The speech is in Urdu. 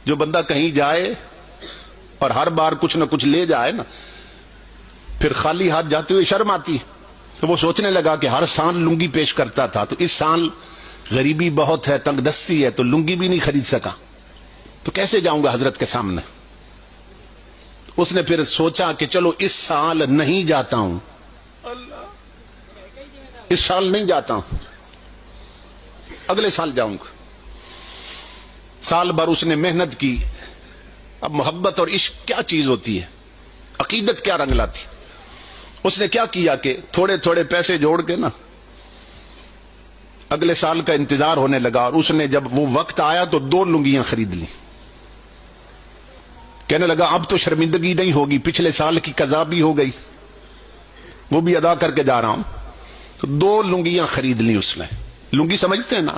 جو بندہ کہیں جائے اور ہر بار کچھ نہ کچھ لے جائے نا، پھر خالی ہاتھ جاتے ہوئے شرم آتی ہے. تو وہ سوچنے لگا کہ ہر سال لنگی پیش کرتا تھا، تو اس سال غریبی بہت ہے، تنگ دستی ہے، تو لنگی بھی نہیں خرید سکا، تو کیسے جاؤں گا حضرت کے سامنے. اس نے پھر سوچا کہ چلو اس سال نہیں جاتا ہوں، اس سال نہیں جاتا ہوں، اگلے سال جاؤں گا. سال بھر اس نے محنت کی. اب محبت اور عشق کیا چیز ہوتی ہے، عقیدت کیا رنگ لاتی. اس نے کیا کیا کہ تھوڑے تھوڑے پیسے جوڑ کے نا اگلے سال کا انتظار ہونے لگا، اور اس نے جب وہ وقت آیا تو 2 لنگیاں خرید لی. کہنے لگا اب تو شرمندگی نہیں ہوگی، پچھلے سال کی قضا بھی ہو گئی، وہ بھی ادا کر کے جا رہا ہوں. تو 2 لنگیاں خرید لی اس نے. لنگی سمجھتے ہیں نا؟